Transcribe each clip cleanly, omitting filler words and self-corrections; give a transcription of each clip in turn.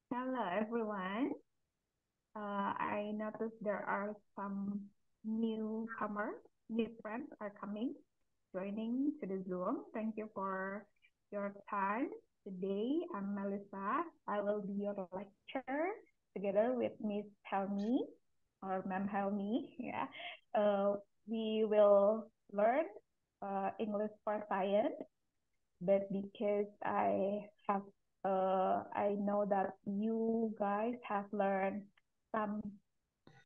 Hello, everyone. I noticed there are some newcomers, new friends are coming, joining to the Zoom. Thank you for your time. Today, I'm Melissa. I will be your lecturer together with Miss Helmi or Ma'am Helmi. Yeah. Uh, we will learn English for science, but because I know that you guys have learned some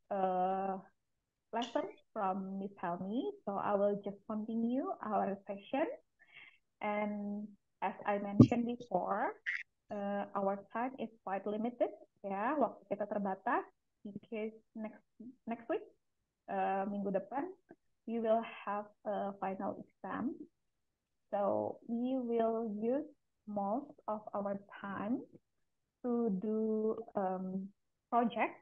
uh, lessons from Miss Helmi, so I will just continue our session. And as I mentioned before, our time is quite limited, ya, waktu kita terbatas because next week, minggu depan, we will have a final exam. So we will use most of our time to do project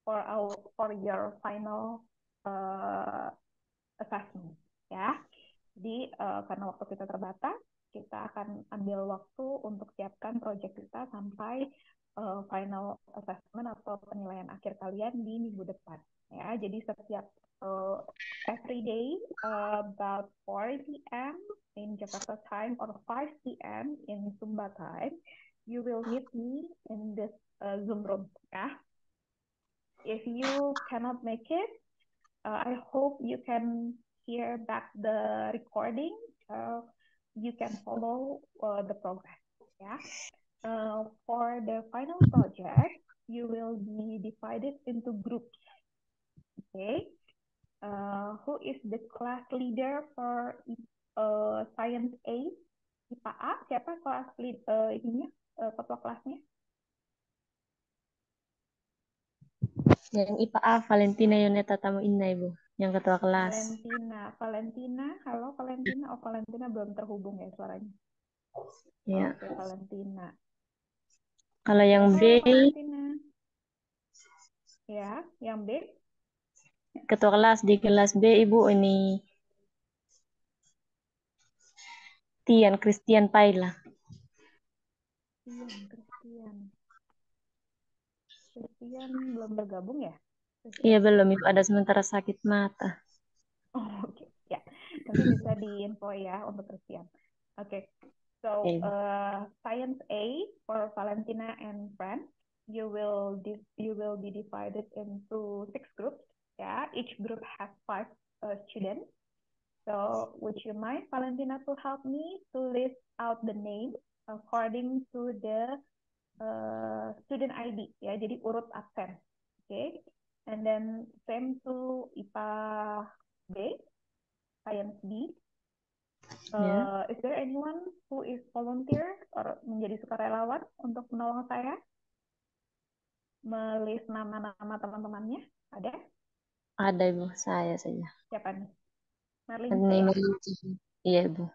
for your final assessment, ya. Jadi karena waktu kita terbatas, kita akan ambil waktu untuk siapkan project kita sampai final assessment atau penilaian akhir kalian di minggu depan, ya. Jadi setiap every day about 4 p.m. in Jakarta time or 5 p.m. in Sumba time, you will meet me in this Zoom room, ya. If you cannot make it, I hope you can hear back the recording. You can follow the progress. Yeah. For the final project, you will be divided into groups. Okay. Who is the class leader for Science A? IPA A? Siapa kelas lead ininya? Ketua kelasnya? Yang IPA A, Valentina Yoneta Tamu Inna, Ibu. Yang ketua kelas. Valentina. Halo Valentina. Oh, Valentina belum terhubung ya suaranya. Ya. Oke, Valentina. Kalau yang B, Halo Valentina. Ya, yang B. ketua kelas di kelas B, Ibu ini Tian Christian Paila. Christian belum bergabung ya? Iya belum, Ibu. Ada sementara sakit mata. Oh, oke. Ya, nanti bisa diinfo ya untuk Christian. Oke. So, Science A for Valentina and friends, you will be divided into 6 groups. Yeah, each group has 5 students. So, would you mind, Valentina, to help me to list out the name according to the student ID, ya, jadi urut absen. Okay. And then same to IPA B, Science B. Is there anyone who is volunteer or menjadi sukarelawan untuk menolong saya melis nama-nama teman-temannya? Ada? Ada, Ibu. Saya saja. Siapa nih? Marlince. Iya, Ibu.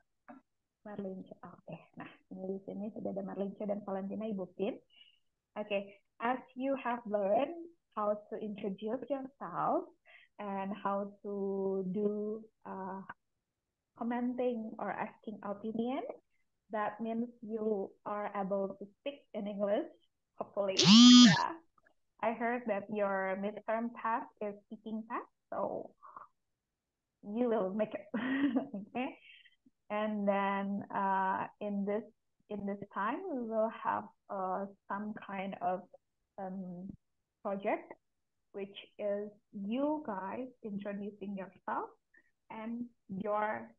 Marlince. Oke. Nah, ini di sini sudah ada Marlince dan Valentina, Ibu Pin. Okay, as you have learned how to introduce yourself and how to do commenting or asking opinion, that means you are able to speak in English, hopefully. Yeah. I heard that your midterm test is speaking test, so you will make it. Okay. And then in this time, we will have some kind of project, which is you guys introducing yourself and your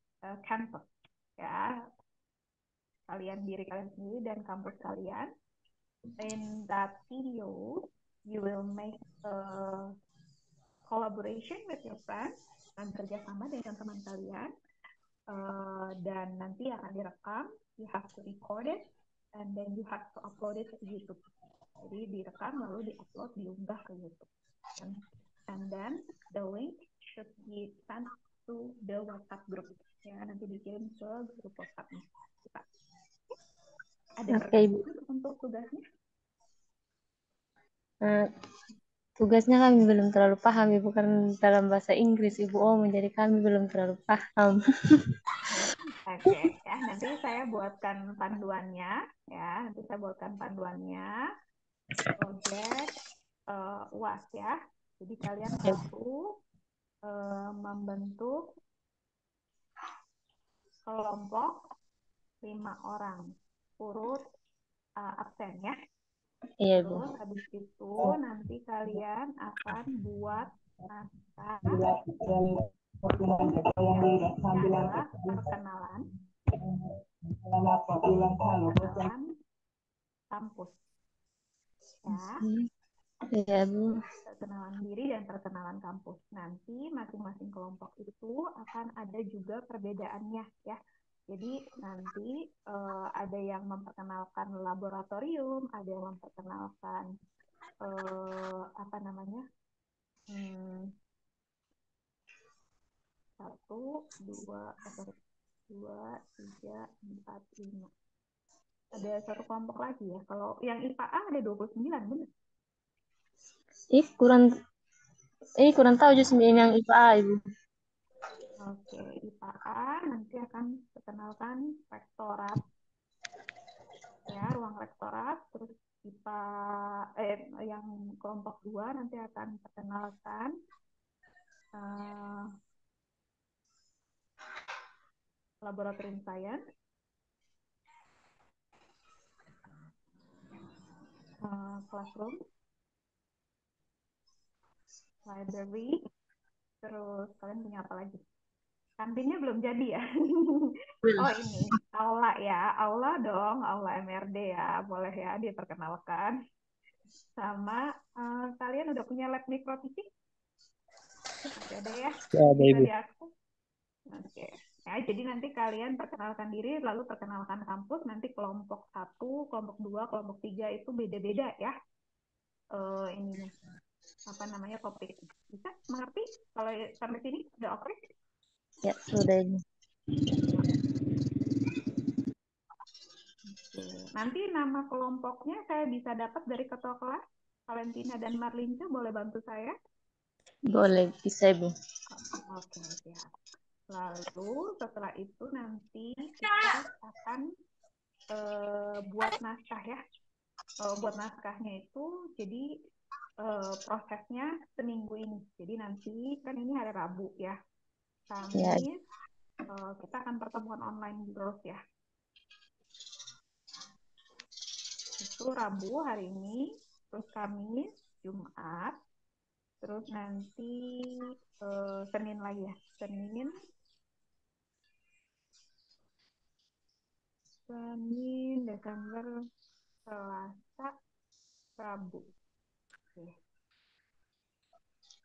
campus, ya, diri kalian sendiri dan kampus kalian. In that video, you will make a collaboration with your friends, dan kerjasama dengan teman kalian. Dan nanti akan direkam, you have to record it, and then you have to upload it to YouTube. Jadi direkam lalu diupload, diunggah ke YouTube. And then the link should be sent to the WhatsApp group. Ya, nanti dikirim ke grup WhatsApp-nya kita. Ada pertanyaan untuk tugasnya? Tugasnya kami belum terlalu paham, Ibu, karena dalam bahasa Inggris, Ibu. Menjadi kami belum terlalu paham. Oke, ya, nanti saya buatkan panduannya, ya. Nanti saya buatkan panduannya. project UAS ya. Jadi kalian Ya, satu membentuk kelompok 5 orang urut absen ya. iya Ibu. Terus habis itu nanti kalian akan buat naskah yang isinya adalah perkenalan kampus ya, Iya Bu. perkenalan diri dan perkenalan kampus. Nanti masing-masing kelompok itu akan ada juga perbedaannya ya. Jadi nanti ada yang memperkenalkan laboratorium, ada yang memperkenalkan apa namanya, satu, dua, dua, tiga, empat, lima. Ada satu kelompok lagi ya. Kalau yang IPA A ada 29, benar? Kurang kurang tahu justru yang IPA Ibu. Oke, IPA A nanti akan perkenalkan rektorat ya, ruang rektorat. Terus IPA yang kelompok 2 nanti akan perkenalkan uh, laboratorium science, classroom, library. Terus kalian punya apa lagi? Kantinnya belum jadi ya. Oh ini, aula ya. Aula dong, aula MRD ya. Boleh ya diperkenalkan. Sama kalian udah punya lab mikrofisik? Masih ada ya? Ya, ada Bisa Ibu. diakses? Oke. Ya, jadi nanti kalian perkenalkan diri, lalu perkenalkan kampus. Nanti kelompok satu, kelompok 2, kelompok 3 itu beda-beda ya. Ininya, apa namanya, topik. Bisa mengerti? Kalau sampai sini udah oke? Ya, sudah Ibu. Oke. Nanti nama kelompoknya saya bisa dapat dari ketua kelas. Valentina dan Marlinca boleh bantu saya? Boleh, bisa Ibu. Oke, siap. Lalu setelah itu nanti kita akan buat naskah ya. Buat naskahnya itu jadi prosesnya seminggu ini. Jadi nanti kan ini hari Rabu ya. Ya, Kamis kita akan pertemuan online terus ya. Itu Rabu hari ini, terus Kamis, Jumat, terus nanti Senin lagi ya. Senin, Desember, Selasa, Rabu. Oke,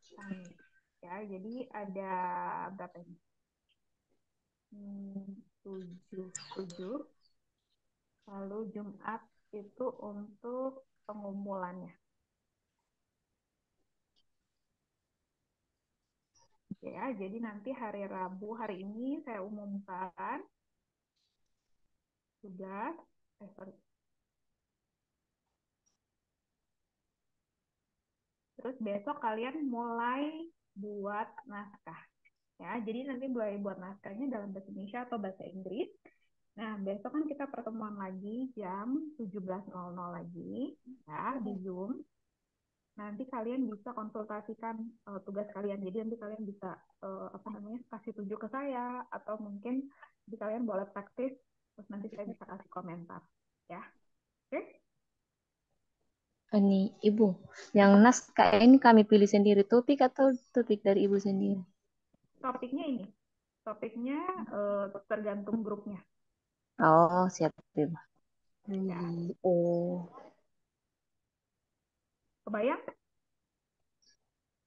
Kamis. Ya, jadi ada berapa ini? 7. Lalu Jumat itu untuk pengumpulannya. Ya, jadi nanti hari Rabu hari ini saya umumkan tugas. Sorry. Terus besok kalian mulai buat naskah. Ya, jadi nanti mulai buat naskahnya dalam bahasa Indonesia atau bahasa Inggris. Nah, besok kan kita pertemuan lagi jam 17.00 lagi ya di Zoom. Nanti kalian bisa konsultasikan tugas kalian. Jadi nanti kalian bisa apa namanya, kasih tunjuk ke saya atau mungkin nanti kalian boleh praktis terus nanti saya bisa kasih komentar ya. Oke? ini Ibu. Yang naskah ini kami pilih sendiri topik atau topik dari Ibu sendiri? Topiknya ini. Topiknya tergantung grupnya Oh, siap Ibu. ya. Oh, Kebayang?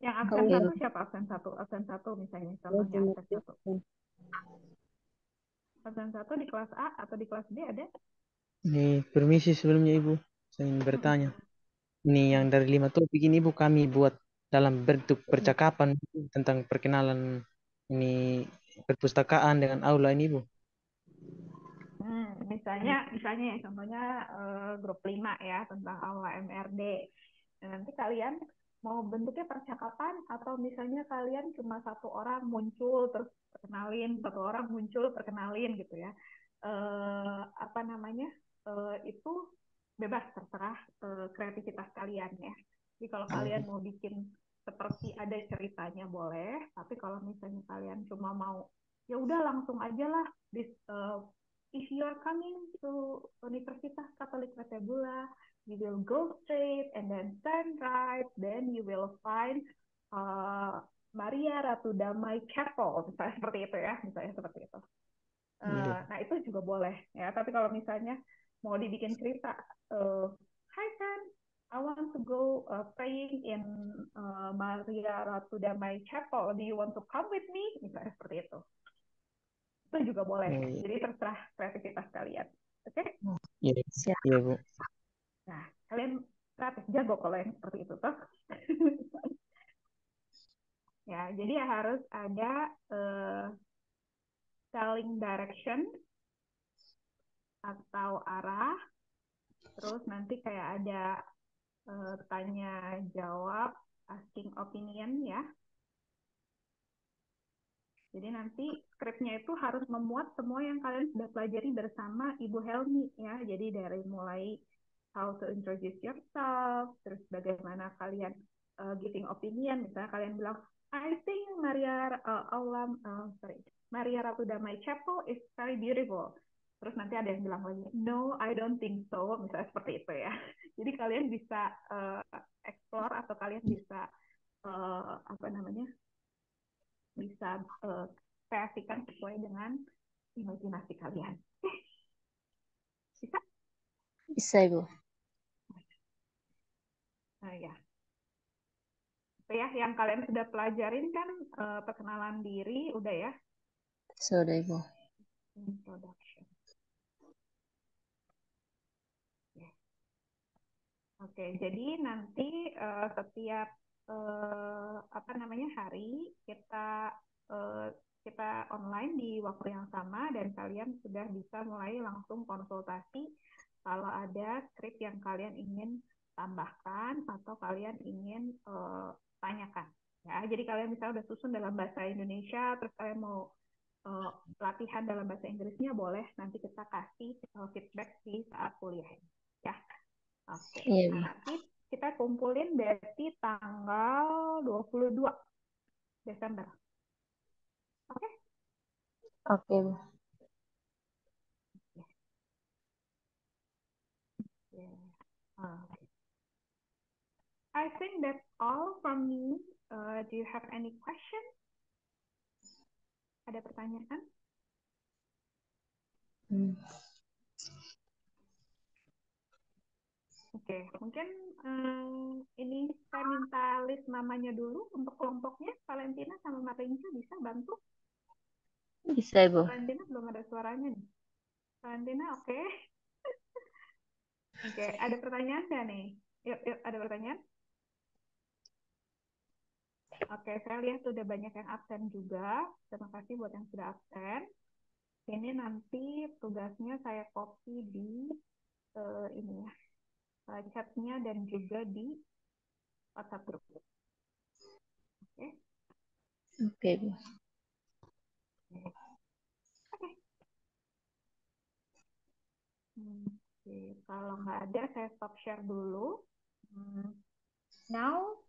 Yang absen oke. satu siapa absen satu? Absen satu misalnya, contohnya absen satu. Absen satu di kelas A atau di kelas B ada? Ini permisi sebelumnya Ibu. Saya ingin bertanya. Ini yang dari 5 topik ini Ibu kami buat dalam bentuk percakapan tentang perkenalan ini perpustakaan dengan aula ini Ibu. Misalnya ya contohnya grup 5 ya tentang aula MRD. Nah, nanti kalian mau bentuknya percakapan atau misalnya kalian cuma satu orang muncul terus perkenalin, satu orang muncul perkenalin gitu ya. Apa namanya? Itu bebas, terserah kreativitas kalian ya. Jadi kalau kalian mau bikin seperti ada ceritanya boleh, tapi kalau misalnya kalian cuma mau ya udah langsung aja lah, if you are coming to Universitas Katolik Metebula, you will go straight and then turn right, then you will find Maria Ratu Damai Chapel, misalnya seperti itu ya, misalnya seperti itu. Nah itu juga boleh ya. Tapi kalau misalnya mau dibikin cerita, Hi San, I want to go praying in Maria Ratu Damai Chapel. Do you want to come with me? Misalnya seperti itu. Itu juga boleh. Jadi terserah kreativitas kalian. Oke? Iya, Siap. iya Bu. Nah, kalian kreatif jago kalau yang seperti itu toh. Ya, jadi harus ada telling direction atau arah. Terus nanti kayak ada tanya jawab, asking opinion ya. Jadi nanti skripnya itu harus memuat semua yang kalian sudah pelajari bersama Ibu Helmi ya. Jadi dari mulai how to introduce yourself, terus bagaimana kalian giving opinion. Misalnya kalian bilang, I think Maria Ratu Damai Chapel is very beautiful. Terus nanti ada yang bilang lagi, no, I don't think so. Misalnya seperti itu ya. Jadi kalian bisa explore atau kalian bisa bisa kreasikan sesuai dengan imajinasi kalian. Bisa? Bisa, Ibu. Nah, ya. Itu ya, yang kalian sudah pelajarin kan perkenalan diri, udah ya? Sudah, Ibu. Introduction. Oke, jadi nanti setiap hari kita online di waktu yang sama dan kalian sudah bisa mulai langsung konsultasi kalau ada skrip yang kalian ingin tambahkan atau kalian ingin tanyakan. Ya, jadi kalian misalnya udah susun dalam bahasa Indonesia, terus kalian mau latihan dalam bahasa Inggrisnya boleh nanti kita kasih feedback di saat kuliah. Ya. Oke. Iya, Bu. Nah, nanti kita kumpulin berarti tanggal 22 Desember. Oke? Oke, Bu. I think that's all from me. Do you have any question? Ada pertanyaan? Oke, mungkin ini saya minta list namanya dulu untuk kelompoknya. Valentina sama Marinca bisa bantu? Bisa, Ibu. Valentina belum ada suaranya nih. Valentina, oke. Oke, ada pertanyaan nggak nih? Yuk, ada pertanyaan? Oke, saya lihat sudah banyak yang absen juga. Terima kasih buat yang sudah absen. Ini nanti tugasnya saya copy di ini ya, chatnya dan juga di WhatsApp group. Oke. Oke, Bu. Oke. Oke, kalau nggak ada saya stop share dulu. Now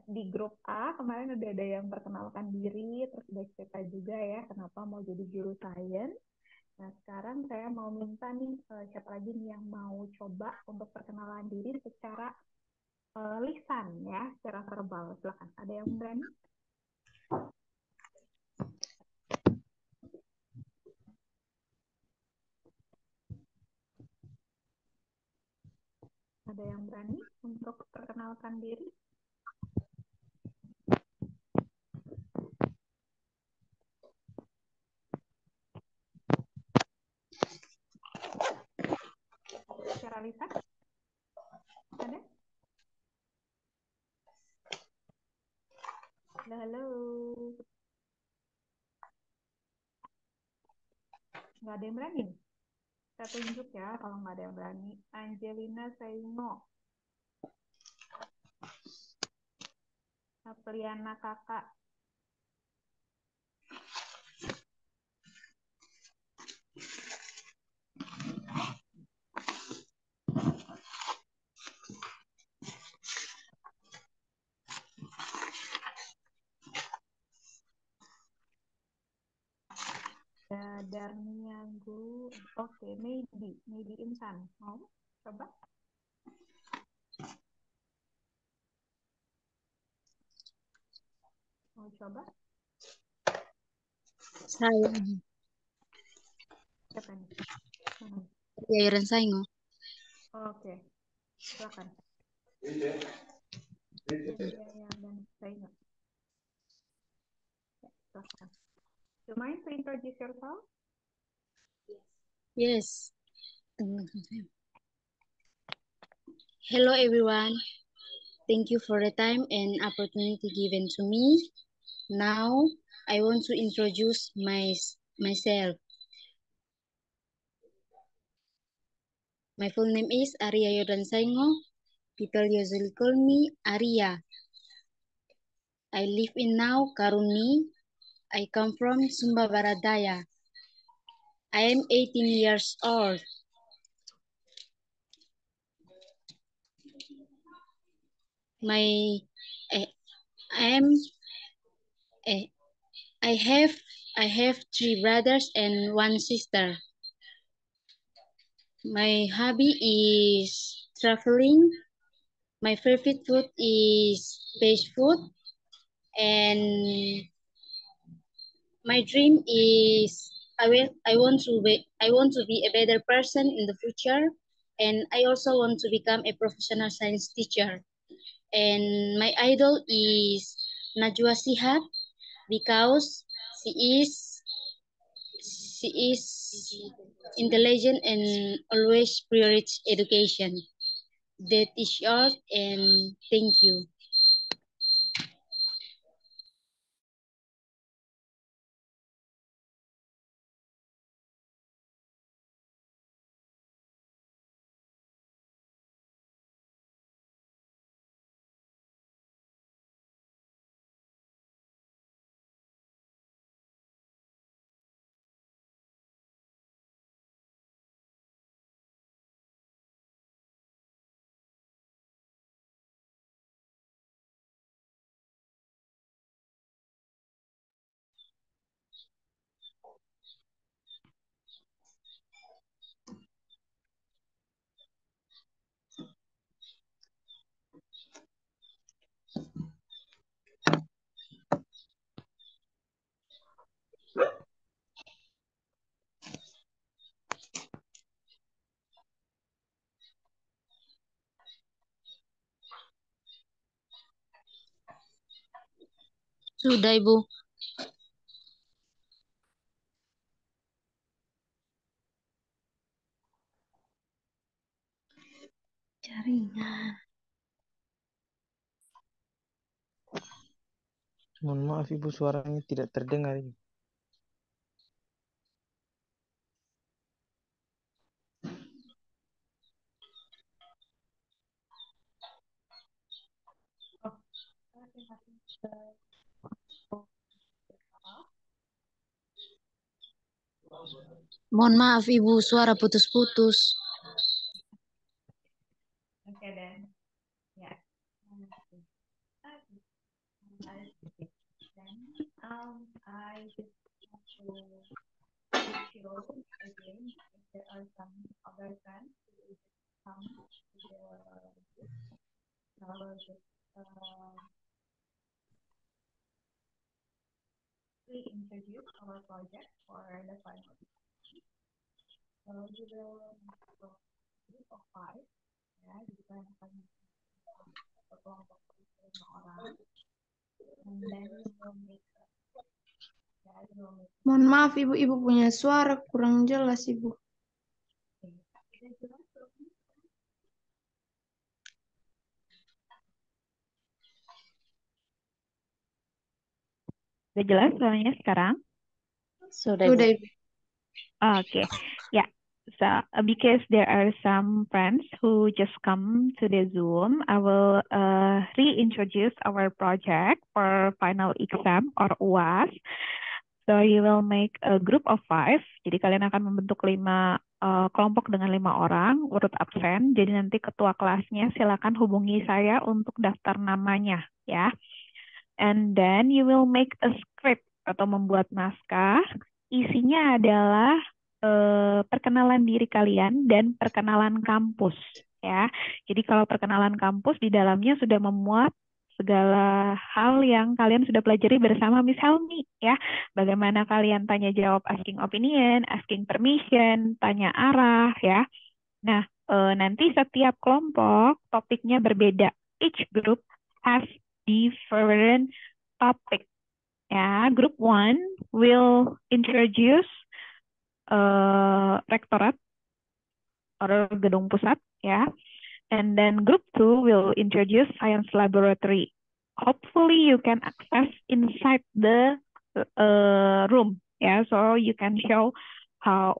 di grup A kemarin udah ada yang perkenalkan diri, terus udah cerita juga ya kenapa mau jadi guru sains. Nah sekarang saya mau minta nih siapa lagi nih yang mau coba untuk perkenalan diri secara lisan ya, secara verbal. Silakan. Ada yang berani? Ada yang berani untuk perkenalkan diri? Secara lisan? Ada? Halo. Nggak ada yang berani? Saya tunjuk ya kalau nggak ada yang berani. Angelina Saino. Apriliana Kakak. Darnia Guru. Oke, maybe Insan. Mau coba? Mau coba? Saya Siapa nih? Mana? Yayaran Saingo. Oke, silakan. Ya, dan saya ingat. Ya, silakan. Do you mind to introduce yourself? Yes. Hello everyone. Thank you for the time and opportunity given to me. Now I want to introduce myself. My full name is Arya Yordan Saingo. People usually call me Arya. I live in now Karuni. I come from Sumba Barat Daya. I am 18 years old. My eh, I am I have 3 brothers and 1 sister. My hobby is traveling. My favorite food is fish food, and my dream is I want to be a better person in the future, and I also want to become a professional science teacher. And my idol is Najwa Shihab because she is she is intelligent and always prioritize education. That is all, and thank you. Sudah, Ibu. Jaringan. Mohon maaf Ibu, suaranya tidak terdengar. Mohon maaf, Ibu, suara putus-putus. Oke, dan ya. I just want to wish you again if there are some other friends who will come to the group. I will just reintroduce our project for the final. So we will make a group of 5. Ya, jadi kalian akan kelompok 5 orang. And then we will make Mohon maaf Ibu, Ibu punya suara kurang jelas Ibu. Sudah jelas suaranya sekarang? Sudah, Sudah Ibu. Ibu. Okay. Yeah. So because there are some friends who just come to the Zoom, I will reintroduce our project for final exam or UAS. So you will make a group of 5. Jadi kalian akan membentuk 5 kelompok dengan 5 orang urut absen. Jadi nanti ketua kelasnya silakan hubungi saya untuk daftar namanya, ya. And then you will make a script atau membuat naskah. isinya adalah perkenalan diri kalian dan perkenalan kampus ya. Jadi kalau perkenalan kampus di dalamnya sudah memuat segala hal yang kalian sudah pelajari bersama Miss Helmi ya. Bagaimana kalian tanya jawab, asking opinion, asking permission, tanya arah ya. Nah, nanti setiap kelompok topiknya berbeda. Each group has different topic. Ya, group one will introduce rektorat atau gedung pusat, ya. And then group two will introduce science laboratory. Hopefully you can access inside the room, ya. So you can show how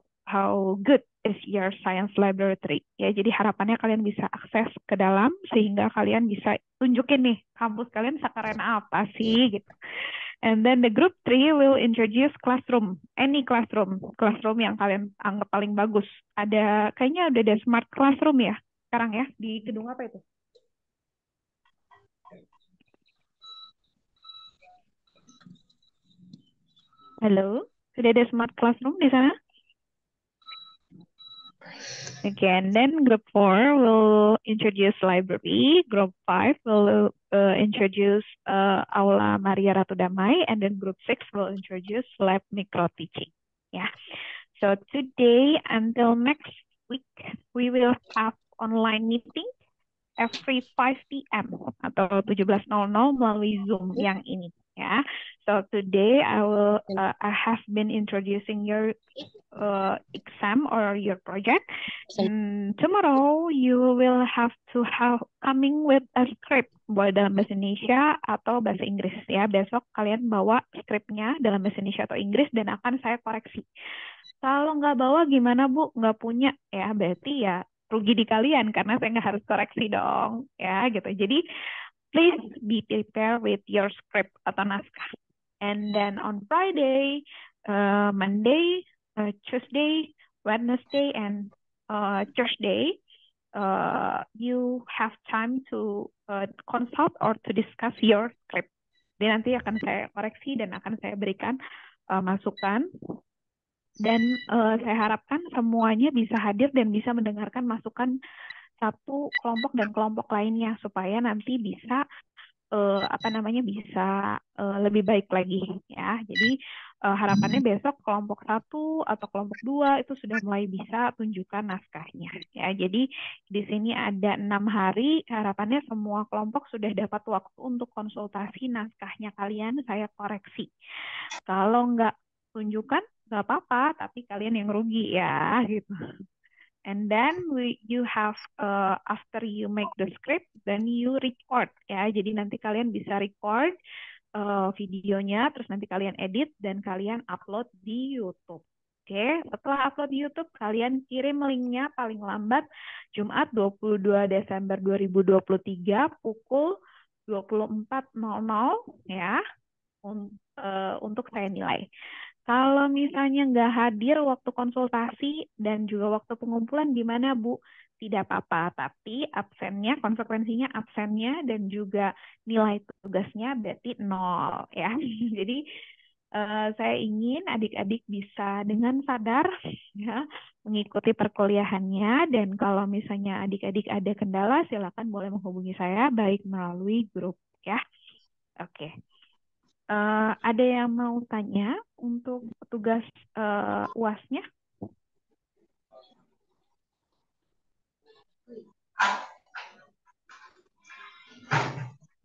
good is your science laboratory. Ya, jadi harapannya kalian bisa akses ke dalam sehingga kalian bisa tunjukin nih kampus kalian sekeren apa sih gitu. And then the group three will introduce classroom, any classroom yang kalian anggap paling bagus. Kayaknya udah ada smart classroom ya sekarang ya di gedung apa itu? Halo, sudah ada smart classroom di sana? Okay, and then group 4 will introduce library, group 5 will introduce Aula Maria Ratu Damai, and then group 6 will introduce lab micro teaching. Yeah. So today until next week, we will have online meeting every 5 p.m. atau 17.00 melalui Zoom yang ini. Ya. So today I have been introducing your exam or your project. Tomorrow you will have to coming with a script boleh dalam bahasa Indonesia atau bahasa Inggris ya. Besok kalian bawa skripnya dalam bahasa Indonesia atau Inggris dan akan saya koreksi. Kalau nggak bawa gimana Bu? Nggak punya ya, berarti ya rugi di kalian karena saya nggak harus koreksi dong ya gitu. Jadi please be prepared with your script atau naskah. And then on Friday, Monday, Tuesday, Wednesday, and Thursday, you have time to consult or to discuss your script. Jadi nanti akan saya koreksi dan akan saya berikan masukan. Dan saya harapkan semuanya bisa hadir dan bisa mendengarkan masukan satu kelompok dan kelompok lainnya supaya nanti bisa bisa lebih baik lagi ya. Jadi harapannya besok kelompok 1 atau kelompok 2 itu sudah mulai bisa tunjukkan naskahnya ya. Jadi di sini ada 6 hari, harapannya semua kelompok sudah dapat waktu untuk konsultasi naskahnya kalian, saya koreksi. Kalau nggak tunjukkan nggak apa-apa, tapi kalian yang rugi ya gitu. And then you have after you make the script, then you record ya. Jadi nanti kalian bisa record videonya, terus nanti kalian edit dan kalian upload di YouTube. Oke, setelah upload di YouTube, kalian kirim linknya paling lambat Jumat 22 Desember 2023 pukul 24.00 ya untuk saya nilai. Kalau misalnya nggak hadir waktu konsultasi dan juga waktu pengumpulan gimana Bu? Tidak apa-apa, tapi absennya, konsekuensinya absennya dan juga nilai tugasnya berarti 0 ya. Jadi saya ingin adik-adik bisa dengan sadar ya mengikuti perkuliahannya, dan kalau misalnya adik-adik ada kendala silakan boleh menghubungi saya baik melalui grup ya. Oke. Ada yang mau tanya untuk tugas UAS-nya?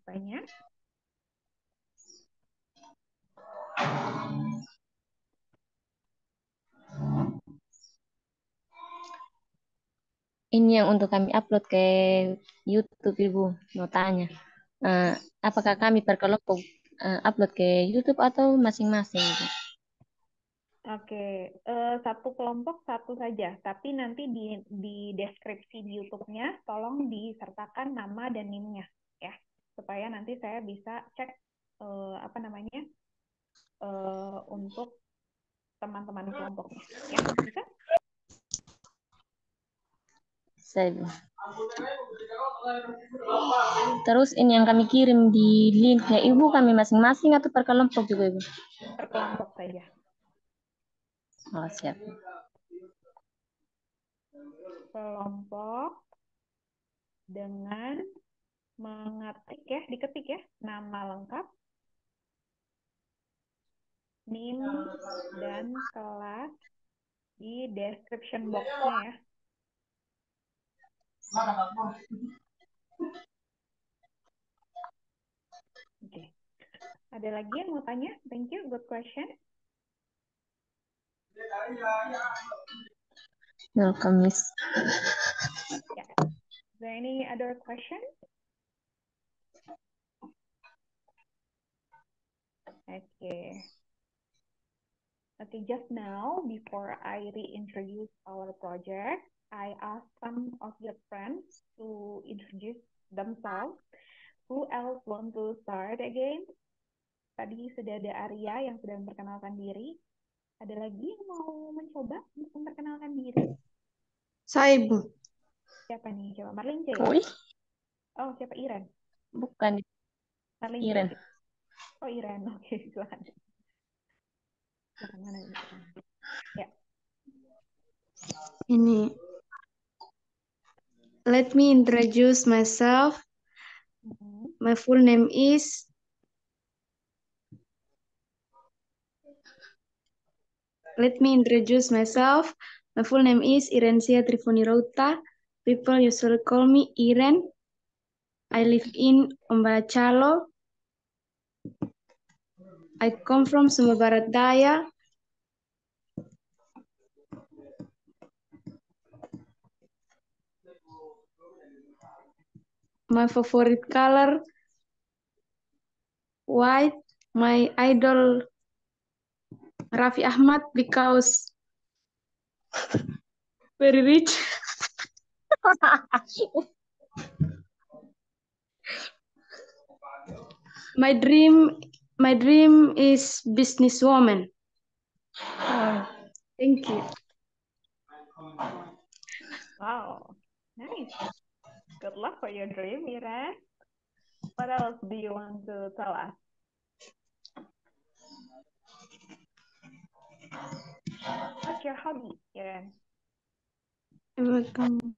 Banyak? Ini yang untuk kami upload ke YouTube, Ibu. Mau tanya, apakah kami per kelompok upload ke YouTube atau masing-masing, Ibu? Oke, satu kelompok satu saja, tapi nanti di deskripsi di YouTube-nya tolong disertakan nama dan NIM-nya ya, supaya nanti saya bisa cek untuk teman-teman kelompoknya ya, bisa? Ibu. Terus ini yang kami kirim di linknya Ibu, kami masing-masing atau per kelompok juga, Ibu? Per kelompok saja. Oh, siap. Kelompok dengan mengetik ya, diketik ya, nama lengkap, NIM, dan kelas di description box-nya ya. Oke. Ada lagi yang mau tanya? Thank you, good question. Welcome, Miss. Yeah. Is there any other question? Okay. Okay, just now, before I reintroduce our project, I asked some of your friends to introduce themselves. Who else want to start again? Tadi sudah ada Arya yang sudah memperkenalkan diri. Ada lagi yang mau mencoba untuk memperkenalkan diri? Saya, Ibu. Siapa nih? Coba Marlin C. Wih, Oh, siapa Iren? bukan Marlin Iren. C. Oh, Iren. Oke, silakan. Silakan mana ini? Ya. Ini. Let me introduce myself. My full name is Irensia Trifonirauta. People usually call me Iren. I live in Ombalacalo. I come from Sumba Barat Daya. My favorite color, white. My idol, Raffi Ahmad, because very rich. My dream is businesswoman. Thank you. Wow, nice. Good luck for your dream, Iren. What else do you want to tell us? What's your hobby, Iren? Welcome.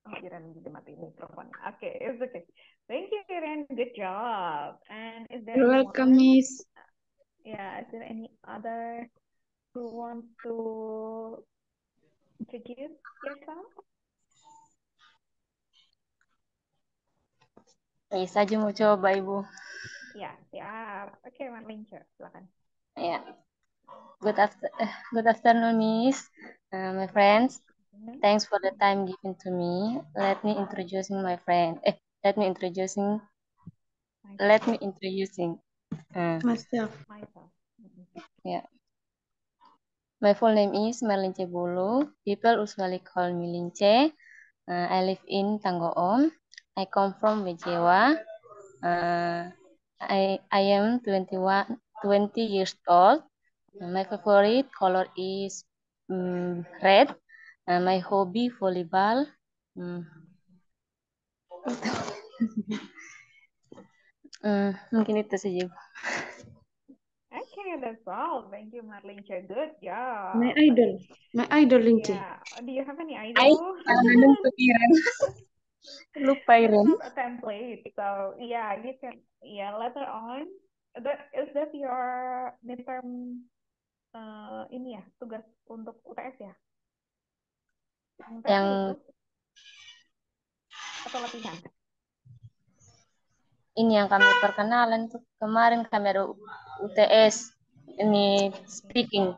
Oh, Iren jadi mati mikrofonnya. Okay, it's okay. Thank you, Iren. Good job. And is there You're welcome, Miss. Yeah, is there any other who wants to introduce yourself? Bisa aja mau coba, Ibu. Ya, siap. Oke, Marlin, silakan. Ya. Good afternoon, Miss. My friends. Thanks for the time given to me. Let me introducing my friend. Let me introducing. Myself. Yeah. My full name is Merlince Bulu. People usually call me Lince. I live in Tanggoom. I come from Bejewa. I am 20 years old. My favorite color is red. My hobby volleyball. Mungkin itu saja. Okay, that's all. Thank you, Marlin. Good job. My idol, Lince. Yeah. Do you have any idol? Lupa Iren. Not a template. So yeah, you can. Yeah, later on. Is that your midterm ini ya, tugas untuk UTS ya? Yang itu atau latihan? Ini yang kami perkenalan tuh kemarin kami ada UTS ini speaking.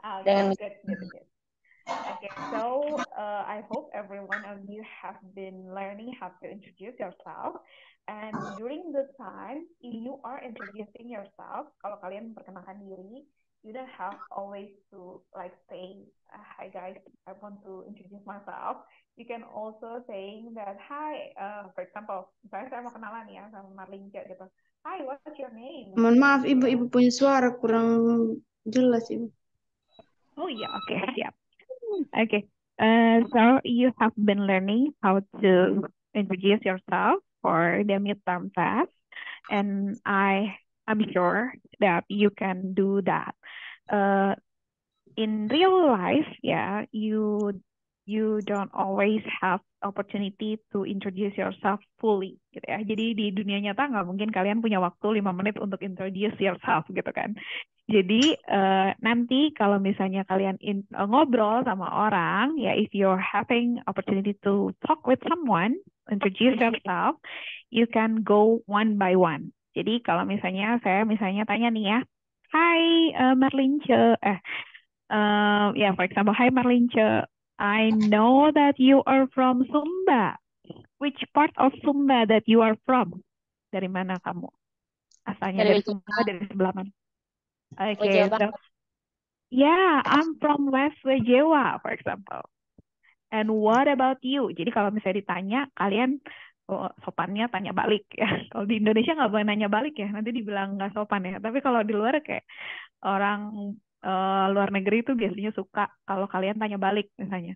Okay, good. Okay, so I hope every one of you have been learning how to introduce yourself. And during the time, if you are introducing yourself, kalau kalian memperkenalkan diri, you don't have always to like say, "Hi guys, I want to introduce myself." You can also saying that, "Hi," for example, misalnya saya mau kenalan ya sama Marlinca gitu. "Hi, what's your name?" Mohon maaf, Ibu punya suara kurang jelas, Ibu. Oh yeah, okay, siap. Okay, so you have been learning how to introduce yourself for the midterm test. and I'm sure that you can do that. Uh, in real life, yeah, you don't always have opportunity to introduce yourself fully, gitu ya. Jadi di dunia nyata nggak mungkin kalian punya waktu 5 menit untuk introduce yourself, gitu kan. Jadi nanti kalau misalnya kalian ngobrol sama orang, ya if you're having opportunity to talk with someone, introduce yourself, you can go one by one. Jadi kalau misalnya saya tanya nih ya, Hai Marlince, yeah, for example, Hi Marlince, I know that you are from Sumba. Which part of Sumba that you are from? Dari mana kamu? Asalnya Dari dari Sumba, dari sebelah mana? Jawa Okay, so Barat. yeah, I'm from West Jawa, for example. And what about you? Jadi kalau misalnya ditanya, kalian sopannya tanya balik ya. Kalau di Indonesia nggak boleh nanya balik ya, nanti dibilang nggak sopan ya. Tapi kalau di luar kayak orang luar negeri itu biasanya suka kalau kalian tanya balik misalnya.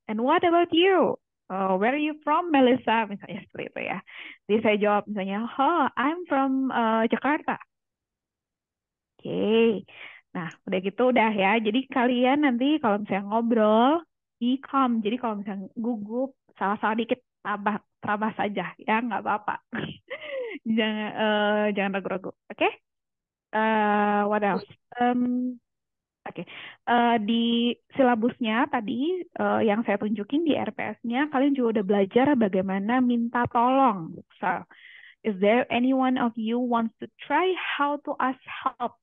And what about you? Where are you from, Melissa? Misalnya seperti itu ya. Jadi saya jawab misalnya, oh, I'm from Jakarta. Oke. Okay. Nah, udah gitu udah ya. Jadi kalian nanti kalau misalnya ngobrol, be calm. Jadi kalau misalnya gugup, salah-salah dikit, tabah saja ya, nggak apa-apa. Jangan ragu-ragu. Oke? Okay? What else? Oke, di silabusnya tadi yang saya tunjukin di RPS-nya, kalian juga udah belajar bagaimana minta tolong. So, is there any one of you wants to try how to ask help?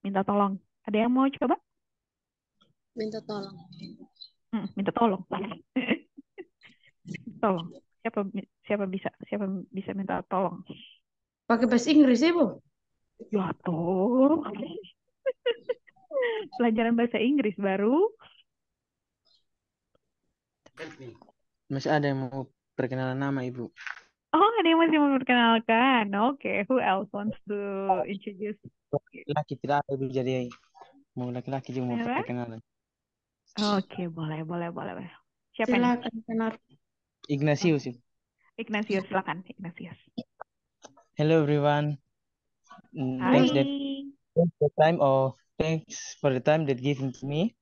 Minta tolong. Ada yang mau coba? Minta tolong. Minta tolong. Tolong. Siapa bisa minta tolong? Pakai bahasa Inggris ya, Bu? Ya tuh. Pelajaran bahasa Inggris baru. Masih ada yang mau perkenalan nama Ibu? Oh, ada yang masih mau memperkenalkan. Oke, who else wants to introduce? Laki tidak ada Ibu, jadi mau laki-laki juga mau Apa? perkenalan. Oke, boleh. Siapa nih? Silakan, kenal. Ignatius. Ignatius, silakan Ignatius. Hello everyone. Thanks Hai. for the time that given to me.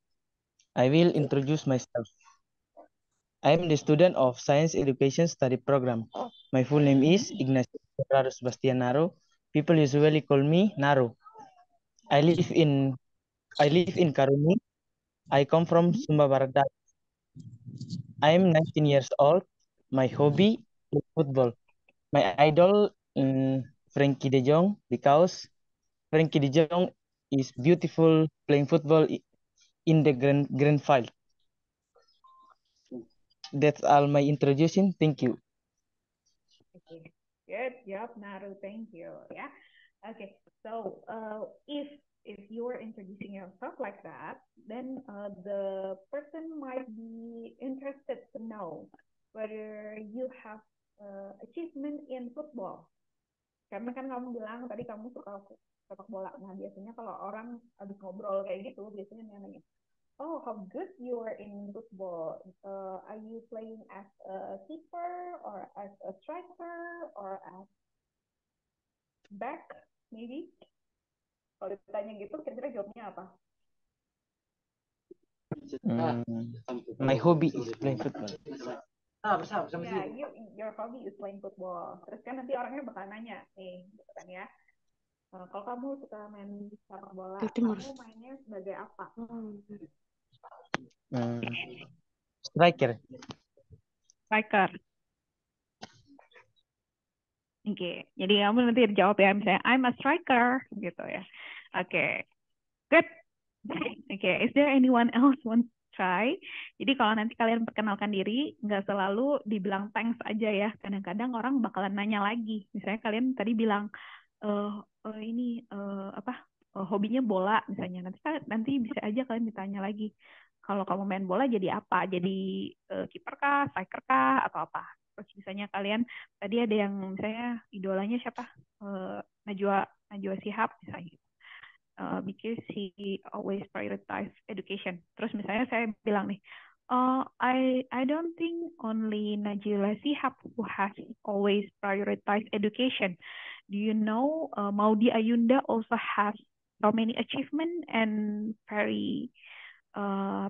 I will introduce myself. I am the student of Science Education Study Program. My full name is Ignatius Ferraro Sebastian Naro. People usually call me Naro. I live in Karuni. I come from Sumba Barat. I am 19 years old. My hobby is football. My idol Frankie De Jong, because Frankie De Jong is beautiful playing football in the grand field. That's all my introduction. Thank you. Okay, good job, Naru. Thank you. Yeah. Okay. So, if you are introducing yourself like that, then the person might be interested to know whether you have achievement in football. Karena kan kamu bilang tadi kamu suka sepak bola. Nah, biasanya kalau orang habis ngobrol kayak gitu, biasanya nanya, oh, how good you are in football. Are you playing as a keeper or as a striker or as back, maybe? Kalau ditanya gitu, kira-kira jawabnya apa? My hobby is playing football. Ya, your hobby is playing football. Terus kan nanti orangnya bakal nanya, nih, gitu kan ya. Kalau kamu suka main sepak bola, kamu mainnya sebagai apa? Striker. Striker. Oke, jadi kamu nanti jawab ya, misalnya I'm a striker, gitu ya. Oke, good. Oke, is there anyone else want to try? Jadi kalau nanti kalian perkenalkan diri, nggak selalu dibilang thanks aja ya. Kadang-kadang orang bakalan nanya lagi. Misalnya kalian tadi bilang, hobinya bola misalnya. Nanti bisa aja kalian ditanya lagi. Kalau kamu main bola jadi apa? Jadi kiper kah, striker kah, atau apa? Terus misalnya kalian tadi ada yang misalnya idolanya siapa? Najwa Shihab misalnya. Because he always prioritize education. Terus misalnya saya bilang nih, I don't think only Najila Shihab who has always prioritized education. Do you know Maudy Ayunda also has so many achievement and very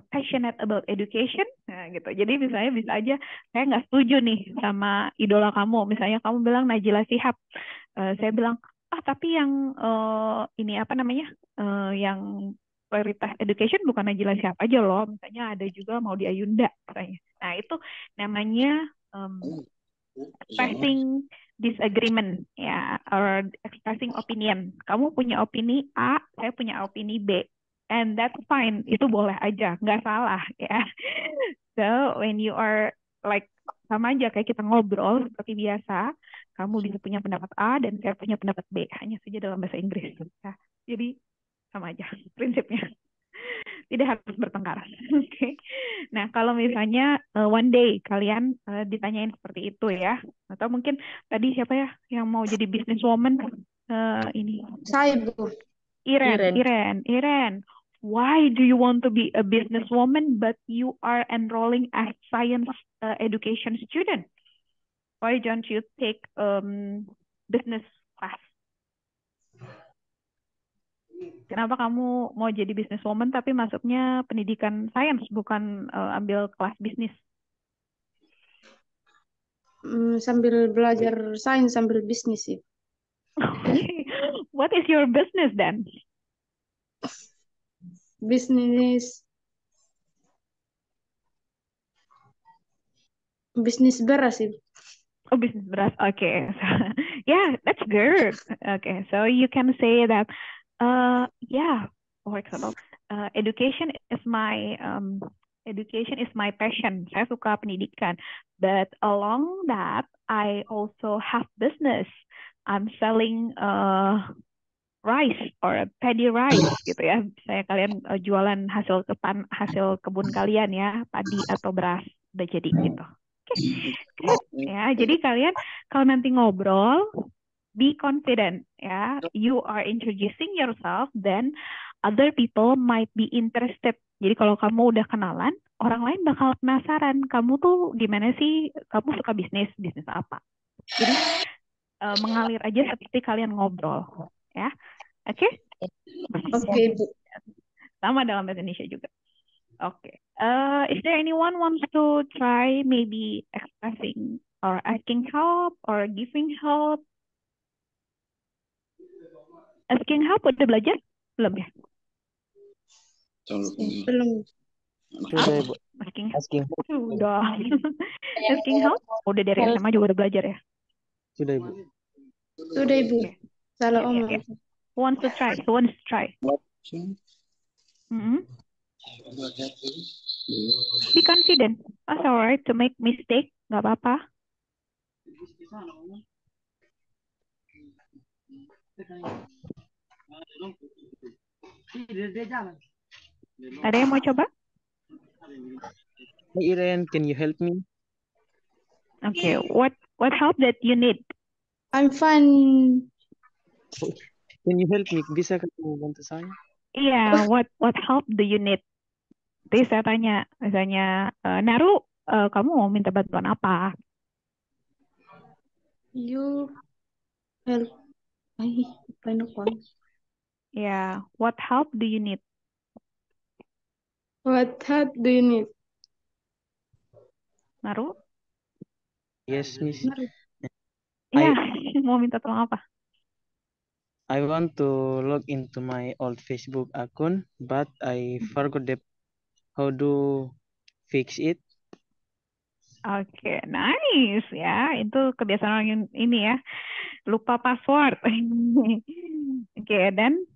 passionate about education. Nah, gitu. Jadi misalnya bisa aja saya nggak setuju nih sama idola kamu. Misalnya kamu bilang Najila Shihab, saya bilang tapi yang ini apa namanya yang prioritas education bukan Najila Shihab aja loh. Misalnya ada juga Maudy Ayunda misalnya. Nah itu namanya expressing disagreement ya, or expressing opinion. Kamu punya opini A, saya punya opini B, and that's fine. Itu boleh aja, nggak salah ya. So when you are like sama aja kayak kita ngobrol seperti biasa, kamu bisa punya pendapat A dan saya punya pendapat B, hanya saja dalam bahasa Inggris. Ya. Jadi sama aja prinsipnya. Tidak harus bertengkar. Oke. Nah, kalau misalnya one day kalian ditanyain seperti itu ya, atau mungkin tadi siapa ya yang mau jadi businesswoman ini? Saya, Bu. Iren, Iren. Iren, Iren. Why do you want to be a businesswoman but you are enrolling as science education student? Why don't you take business class? Kenapa kamu mau jadi businesswoman tapi masuknya pendidikan sains bukan ambil kelas bisnis? Sambil belajar sains sambil bisnis sih. Okay. What is your business then? Bisnis beras sih. Oh, business beras. Okay. Yeah, that's good. Okay, so you can say that, yeah, for example, education is my passion. Saya suka pendidikan, but along that, I also have business. I'm selling rice or paddy rice gitu ya. Saya kalian jualan hasil kebun kalian ya, padi atau beras udah jadi gitu. Good. Ya, jadi kalian kalau nanti ngobrol, be confident ya. You are introducing yourself, then other people might be interested. Jadi kalau kamu udah kenalan, orang lain bakal penasaran. Kamu tuh gimana sih? Kamu suka bisnis apa? Jadi mengalir aja seperti kalian ngobrol, ya. Oke? Oke, Bu. Sama dalam bahasa Indonesia juga. Okay. Is there anyone wants to try maybe expressing or asking help or giving help? Asking help udah belajar? Belum ya? Belum. Sudah, Ibu. Asking help? Asking. Sudah. Asking help? Udah dari SMA juga udah belajar ya? Sudah, Ibu. Sudah, Ibu. Okay. Salah Yeah, omong. yeah. Who wants to try? Who wants to try? Mm-hmm. Be confident. That's alright to make mistake. Gak apa-apa. Ada yang mau coba? Hey, Iren, can you help me? Okay. What help that you need? I'm fine. Can you help me? Bisa kamu bantu saya? Iya, what help do you need? Jadi saya tanya, misalnya, Naru, kamu mau minta bantuan apa? You help. Ay, paano ko? Ya, what help do you need? What help do you need? Naru? Yes, Miss. Iya, mau minta tolong apa? I want to log into my old Facebook account, but I forgot how to fix it. Oke, nice ya. Itu kebiasaan orang yang ini ya, lupa password. Oke, then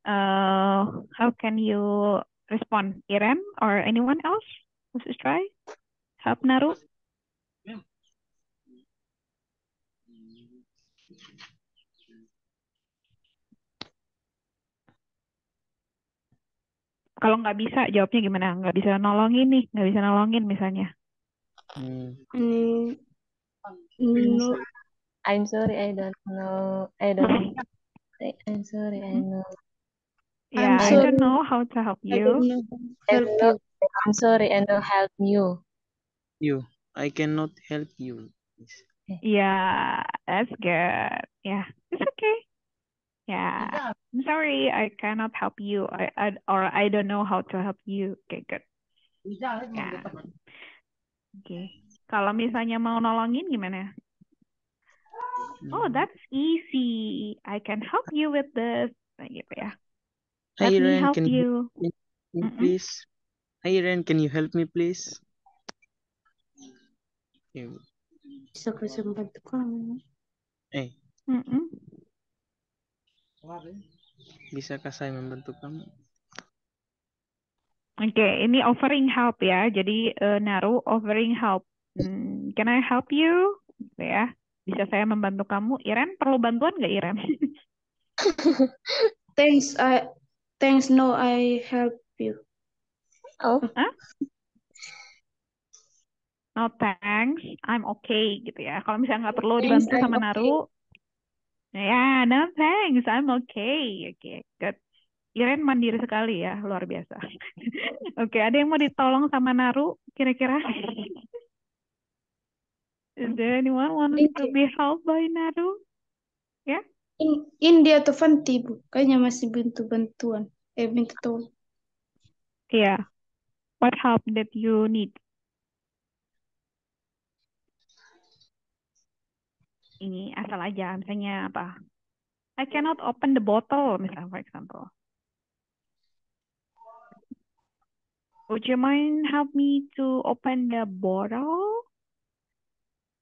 how can you respond? Iren or anyone else? Let's try. Help Naru. Kalau nggak bisa, jawabnya gimana? Nggak bisa nolongin nih, nggak bisa nolongin misalnya. No. I'm sorry, I don't know. I'm sorry, I know. Yeah, I'm I don't sorry. know how to help I don't you. know how to I'm help not you. I'm sorry, I don't help you. You. I cannot help you. Yeah, that's good. Yeah, it's okay. Yeah, I'm sorry, I cannot help you. Or I don't know how to help you. Okay, good. Ya, oke. Kalau misalnya mau nolongin gimana? Oh, that's easy. I can help you with this. Nah, gitu ya. Hi Let me Ren, help can you you. help me Mm-mm. please? Hi Ren, can you help me please? You- Bisa kasih bantu kamu. Eh, Mm-mm. bisakah saya membantu kamu? Oke, ini offering help ya. Jadi Naru offering help. Can I help you? Gitu ya. Bisa saya membantu kamu? Iren perlu bantuan nggak Iren? Thanks, no, I help you. Oh, Hah? No thanks, I'm okay gitu ya. Kalau misalnya nggak perlu Thanks, dibantu I'm sama okay. Naru, ya no thanks, I'm okay. Oke, good. Iren mandiri sekali ya, luar biasa. Oke, ada yang mau ditolong sama Naru kira-kira? Is there anyone wants to be helped by Naru? Ya? India atau Fanti, Bu. Kayaknya masih butuh bantuan. Minta tolong. Yeah. What help that you need? Ini asal aja, misalnya apa? I cannot open the bottle, misalnya, for example. Would you mind help me to open the bottle?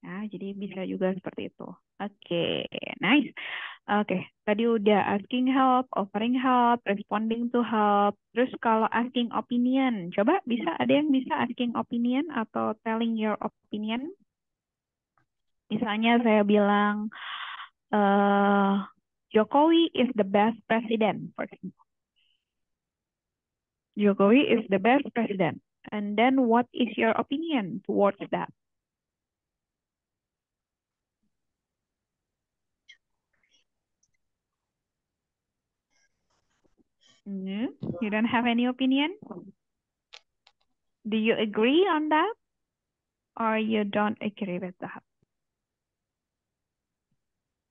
Nah, jadi bisa juga seperti itu. Oke, nice. Oke, tadi udah asking help, offering help, responding to help. Terus kalau asking opinion, coba ada yang bisa asking opinion atau telling your opinion? Misalnya saya bilang, Jokowi is the best president, for example. Jokowi is the best president. And then what is your opinion towards that? You don't have any opinion? Do you agree on that? Or you don't agree with that?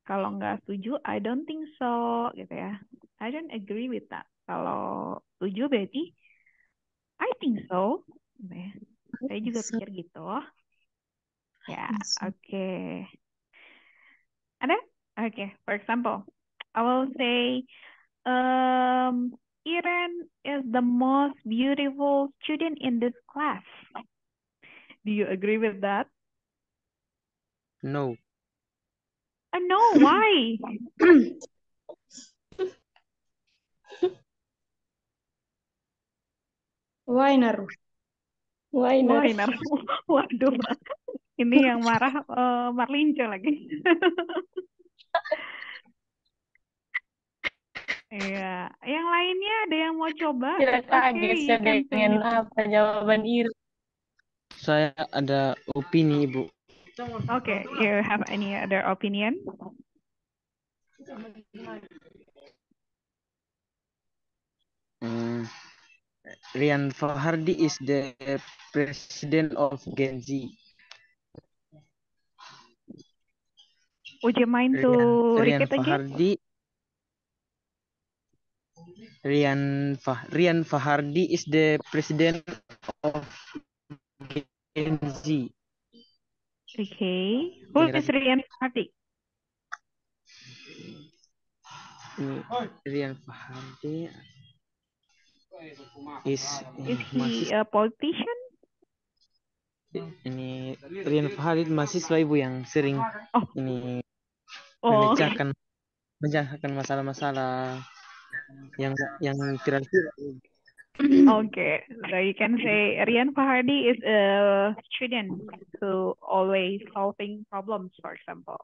Kalau nggak setuju, I don't think so, gitu ya. I don't agree with that. Kalau setuju berarti, I think so. Gitu ya. Saya juga pikir gitu. Ya, oke. Ada? Oke, for example, I will say, Iren is the most beautiful student in this class. Do you agree with that? No. No, why? Why, Naru? why not? Why, Naru? Waduh, ini yang marah Marlince lagi. Iya, yang lainnya ada yang mau coba? Kira It's okay, kaget you saya can say dengan it. apa jawaban Ira. Saya ada opini Ibu. Okay, you have any other opinion? Rian Fahardi is the president of Gen Z. Would you mind to Rian repeat again? Fahardi. Rian Fahardi is the president of Gen Z. Okay, who is Rian Fahardi? Rian Fahardi is he a politician? Ini Rian Fahardi mahasiswa Ibu yang sering ini memecahkan masalah-masalah yang viral-viral. Okay, so you can say Rian Fahardi is a student who always solving problems, for example.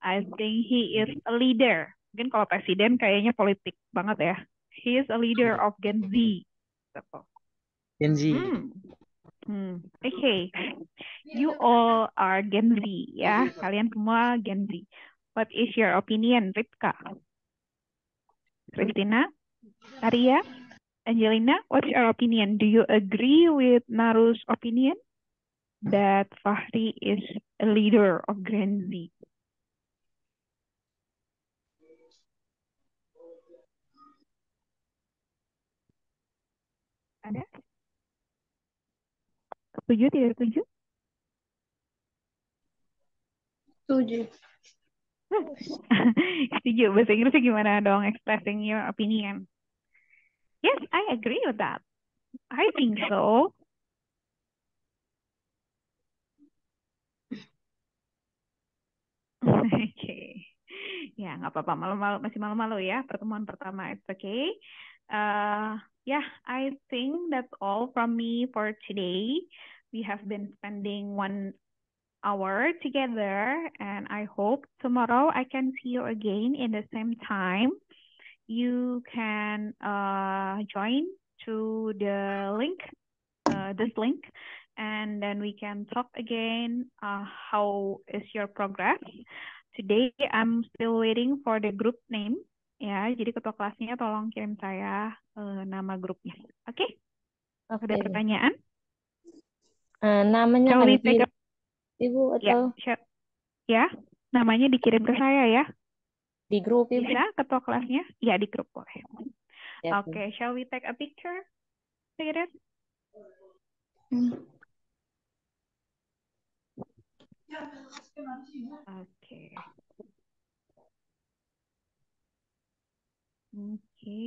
I think he is a leader. Mungkin kalau presiden kayaknya politik banget ya. He is a leader of Gen Z. Gen Z. Okay, you all are Gen Z ya. Kalian semua Gen Z. What is your opinion, Ripka? Christina? Arya? Angelina, what's your opinion? Do you agree with Naru's opinion that Fahri is a leader of Gen Z? Ada? Setuju, tidak setuju? Setuju. Setuju. Bahasa Inggrisnya gimana dong? Expressing your opinion. Yes, I agree with that. I think so. Oke. Ya, nggak apa-apa. Malu-malu, masih malu-malu ya. Pertemuan pertama, it's okay. Yeah, I think that's all from me for today. We have been spending 1 hour together, and I hope tomorrow I can see you again in the same time. You can join to the link, this link, and then we can talk again. How is your progress? Today I'm still waiting for the group name. Ya, jadi ketua kelasnya tolong kirim saya nama grupnya. Oke? Oke, Ada Bu. pertanyaan? Namanya Shall kan we take dikirim, Ibu, Ya, atau ya, namanya dikirim ke saya ya. di grup, Ibu? Bisa ketua kelasnya? Ya, di grup boleh. Ya, Bu. Oke, shall we take a picture? Sigrid? Oke. Oke.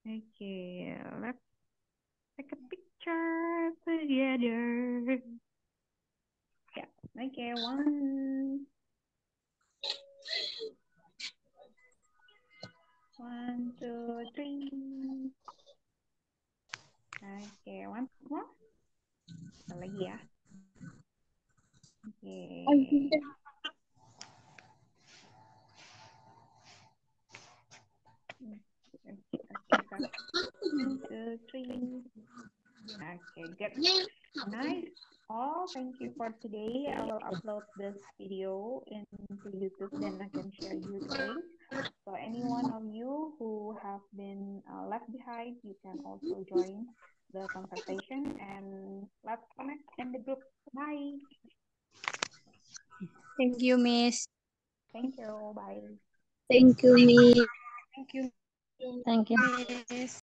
Okay, let's take a picture together. Yeah, okay, 1, 2, 3. Okay, once more. Sekali lagi ya. Okay. Okay, 1, 2, 3. Okay, good. Nice. Oh, thank you for today. I will upload this video into YouTube, then I can share you the link. So any one of you who have been left behind, you can also join the conversation, and let's connect in the group. Bye. Thank you, Miss. Thank you. Bye. Thank you, Miss. Thank you. Miss.